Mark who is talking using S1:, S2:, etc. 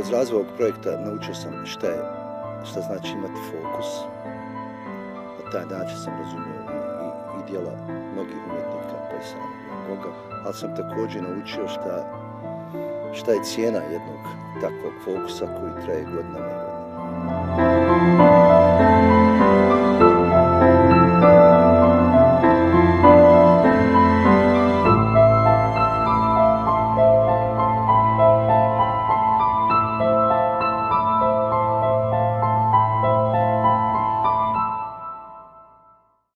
S1: Kroz razvoj ovog projekta naučio sam šta znači imati fokus. Na taj način sam razumio i djela mnogih umjetnika, pa i samog Van Gogha, ali sam također naučio šta je cijena jednog takvog fokusa koji traje godinama.